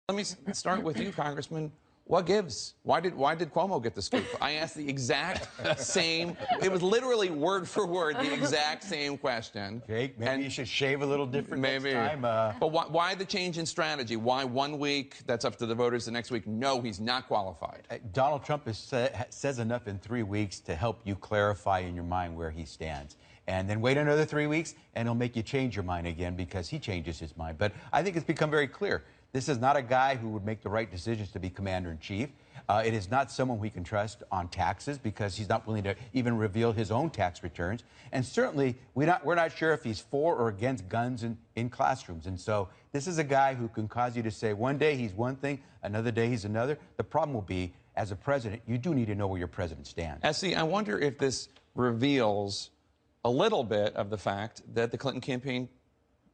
Let me start with you, Congressman. What gives? Why did Cuomo get the scoop? I asked the exact same. It was literally word for word the exact same question. Jake, maybe you should shave a little different next time. But why the change in strategy? Why 1 week? That's up to the voters. The next week, no, he's not qualified. Donald Trump says enough in 3 weeks to help you clarify in your mind where he stands. And then wait another 3 weeks, and he'll make you change your mind again because he changes his mind. But I think it's become very clear. This is not a guy who would make the right decisions to be commander-in-chief. It is not someone we can trust on taxes because he's not willing to even reveal his own tax returns. And certainly, we're not sure if he's for or against guns in classrooms. And so this is a guy who can cause you to say one day he's one thing, another day he's another. The problem will be, as a president, you do need to know where your president stands. Essie, I wonder if this reveals a little bit of the fact that the Clinton campaign,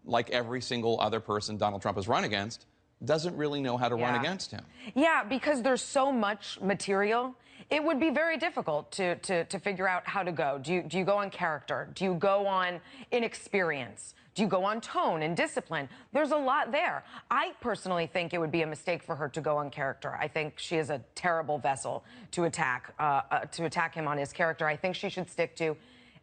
like every single other person Donald Trump has run against, doesn't really know how to run against him. Yeah, because there's so much material. It would be very difficult to figure out how to go. Do you go on character? Do you go on inexperience? Do you go on tone and discipline? There's a lot there. I personally think it would be a mistake for her to go on character. I think she is a terrible vessel to attack him on his character. I think she should stick to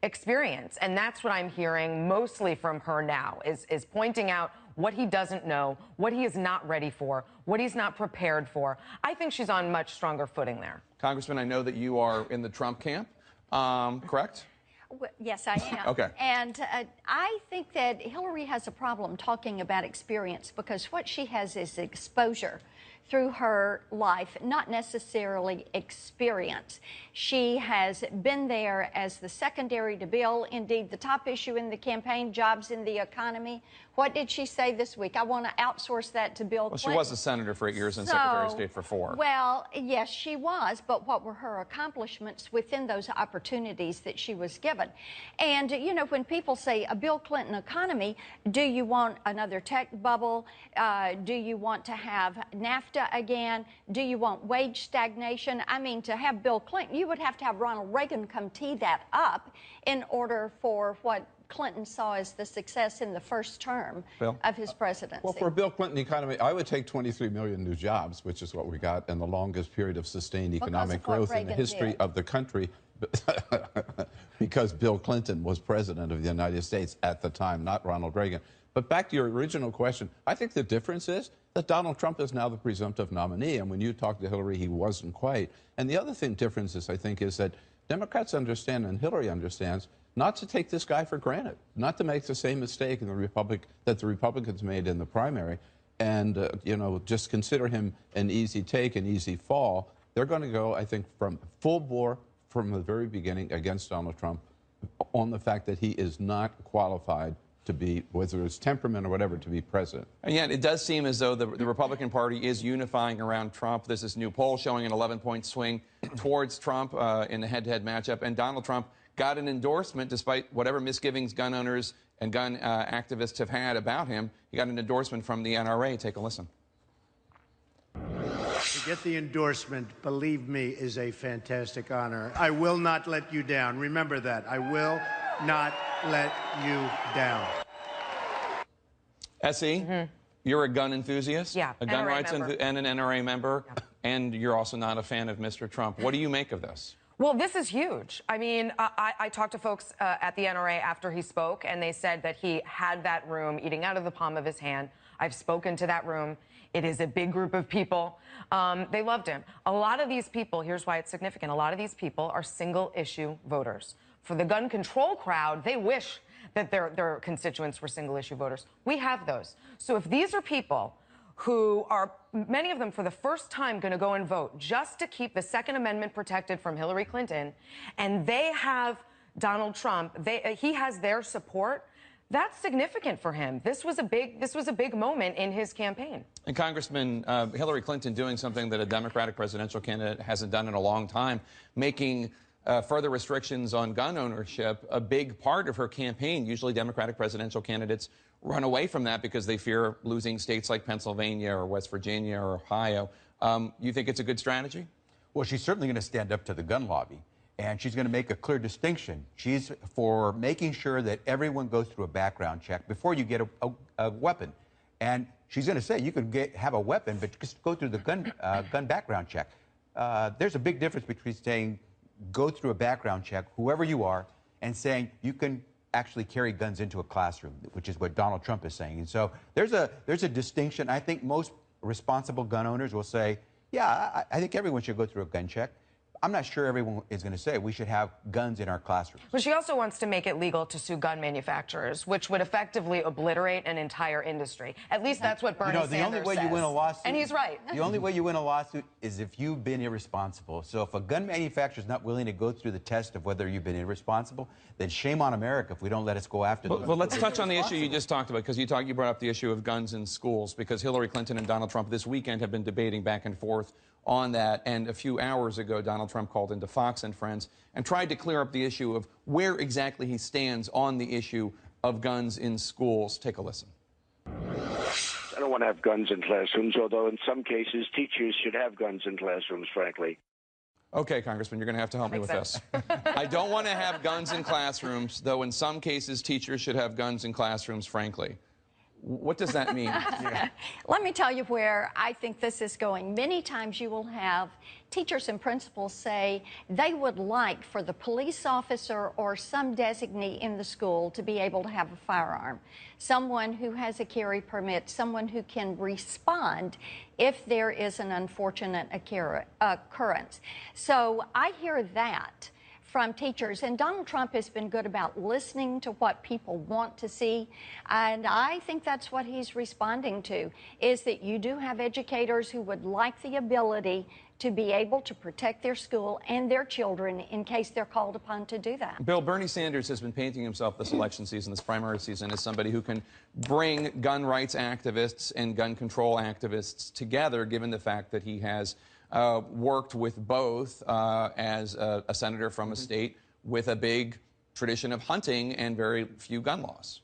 experience. And that's what I'm hearing mostly from her now, is pointing out what he doesn't know, what he is not ready for, what he's not prepared for. I think she's on much stronger footing there. Congressman, I know that you are in the Trump camp, correct? Yes, I am. Okay. And I think that Hillary has a problem talking about experience because what she has is exposure through her life, not necessarily experience. She has been there as the secondary to Bill. Indeed, the top issue in the campaign, jobs in the economy. What did she say this week? I want to outsource that to Bill Clinton. Well, she was a senator for 8 years and Secretary of State for 4. Well, yes, she was, but what were her accomplishments within those opportunities that she was given? And, you know, when people say a Bill Clinton economy, do you want another tech bubble? Do you want to have NAFTA again? Do you want wage stagnation? I mean, to have Bill Clinton, you would have to have Ronald Reagan come tee that up in order for what Clinton saw as the success in the first term of his presidency. Well, for a Bill Clinton economy, I would take 23 million new jobs, which is what we got in the longest period of sustained economic growth in the history of the country, because Bill Clinton was president of the United States at the time, not Ronald Reagan. But back to your original question, I think the difference is that Donald Trump is now the presumptive nominee, and when you talked to Hillary, he wasn't quite. And the other difference is, I think, is that Democrats understand, and Hillary understands, not to take this guy for granted, not to make the same mistake in that the Republicans made in the primary, and you know, just consider him an easy take, an easy fall. They're going to go, I think, from full bore from the very beginning against Donald Trump on the fact that he is not qualified to be, whether it's temperament or whatever, to be president. And yet it does seem as though the Republican Party is unifying around Trump. There's this new poll showing an 11-point swing towards Trump in the head-to-head matchup, and Donald Trump got an endorsement, despite whatever misgivings gun owners and gun activists have had about him. He got an endorsement from the NRA. Take a listen. To get the endorsement, believe me, is a fantastic honor. I will not let you down. Remember that. I will not let you down. Essie, you're a gun enthusiast? Yeah, a gun NRA rights member. and an NRA member, and you're also not a fan of Mr. Trump. What do you make of this? Well, this is huge. I mean, I talked to folks at the NRA after he spoke, and they said that he had that room eating out of the palm of his hand. I've spoken to that room. It is a big group of people. They loved him. A lot of these people, here's why it's significant, a lot of these people are single-issue voters. For the gun control crowd, they wish that their constituents were single-issue voters. We have those. So if these are people who are, many of them for the first time, going to go and vote just to keep the Second Amendment protected from Hillary Clinton, and they have Donald Trump, he has their support, that's significant for him. This was a big moment in his campaign. And Congressman, Hillary Clinton doing something that a Democratic presidential candidate hasn't done in a long time, making further restrictions on gun ownership a big part of her campaign. Usually Democratic presidential candidates run away from that because they fear losing states like Pennsylvania or West Virginia or Ohio. You think it's a good strategy? Well, she's certainly going to stand up to the gun lobby, and she's going to make a clear distinction. She's for making sure that everyone goes through a background check before you get a weapon. And she's going to say you can have a weapon, but just go through the gun background check. There's a big difference between saying go through a background check, whoever you are, and saying you can actually carry guns into a classroom, which is what Donald Trump is saying. And so there's a distinction. I think most responsible gun owners will say, yeah, I think everyone should go through a gun check. I'm not sure everyone is going to say we should have guns in our classrooms. But she also wants to make it legal to sue gun manufacturers, which would effectively obliterate an entire industry. At least that's what Bernie Sanders says. The only way you win a lawsuit, and he's right. The only way you win a lawsuit is if you've been irresponsible. So if a gun manufacturer is not willing to go through the test of whether you've been irresponsible, then shame on America if we don't let us go after them. Well, let's touch on the issue you just talked about, because you brought up the issue of guns in schools, because Hillary Clinton and Donald Trump this weekend have been debating back and forth on that. And a few hours ago, Donald Trump called into Fox and Friends and tried to clear up the issue of where exactly he stands on the issue of guns in schools. Take a listen. I don't want to have guns in classrooms, although in some cases teachers should have guns in classrooms, frankly. Okay, Congressman, you're going to have to help me with this. I don't want to have guns in classrooms, though in some cases teachers should have guns in classrooms, frankly. What does that mean? Let me tell you where I think this is going. Many times you will have teachers and principals say they would like for the police officer or some designee in the school to be able to have a firearm, someone who has a carry permit, someone who can respond if there is an unfortunate occurrence. So I hear that from teachers, and Donald Trump has been good about listening to what people want to see, and I think that's what he's responding to, is that you do have educators who would like the ability to be able to protect their school and their children in case they're called upon to do that. Bill, Bernie Sanders has been painting himself this election season, this primary season, as somebody who can bring gun rights activists and gun control activists together, given the fact that he has worked with both as a senator from a state with a big tradition of hunting and very few gun laws.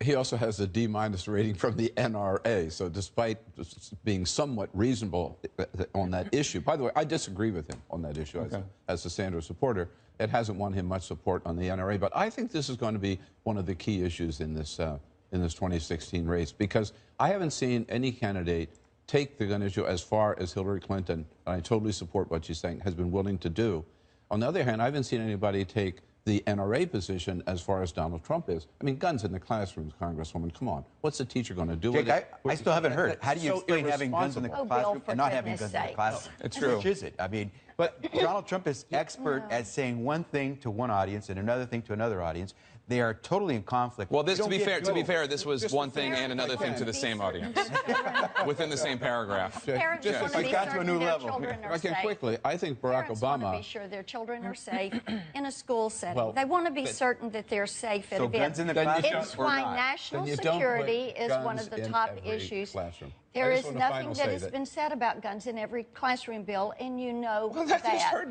He also has a D- rating from the NRA, so despite being somewhat reasonable on that issue. By the way, I disagree with him on that issue as a Sanders supporter. It hasn't won him much support on the NRA, but I think this is going to be one of the key issues in this 2016 race, because I haven't seen any candidate take the gun issue as far as Hillary Clinton, and I totally support what she's saying, has been willing to do. On the other hand, I haven't seen anybody take the NRA position as far as Donald Trump is. I mean, guns in the classrooms, Congresswoman, come on. What's the teacher going to do with it? I still haven't heard. How do you explain having guns in the classroom and not having guns in the classroom? It's true. Which is it? I mean, but Donald Trump is expert at saying one thing to one audience and another thing to another audience. They are totally in conflict. Well, this, to be fair, this was one thing and another thing to the same audience within the same paragraph. Parents want to be certain their children are safe. Quickly, I think Barack Parents Obama want to be sure their children are safe in a school setting. They want to be certain that they're safe at events. Guns in the classroom It's why national security is one of the top issues. There is nothing that has been said about guns in every classroom bill, and you know that.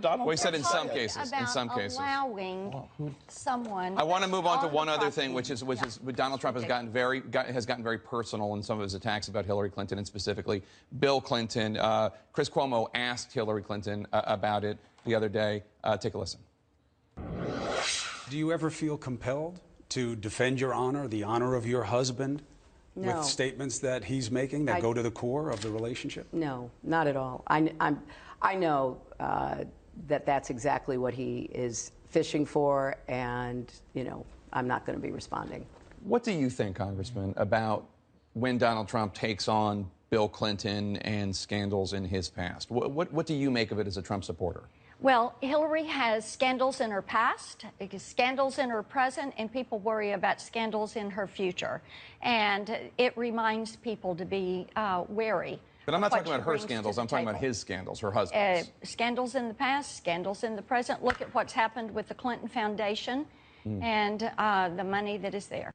Well, he said in some cases. In some cases. Allowing someone. I want to move on to one other thing, which is Donald Trump has gotten very personal in some of his attacks about Hillary Clinton, and specifically Bill Clinton. Chris Cuomo asked Hillary Clinton about it the other day. Take a listen. Do you ever feel compelled to defend your honor, the honor of your husband, with statements that he's making that go to the core of the relationship? No, not at all. I know that that's exactly what he is fishing for, and, you know, I'm not going to be responding. What do you think, Congressman, about when Donald Trump takes on Bill Clinton and scandals in his past? What do you make of it as a Trump supporter? Well, Hillary has scandals in her past, scandals in her present, and people worry about scandals in her future. And it reminds people to be wary. But I'm not talking about her scandals. I'm talking about his scandals, her husband's. Scandals in the past, scandals in the present. Look at what's happened with the Clinton Foundation and the money that is there.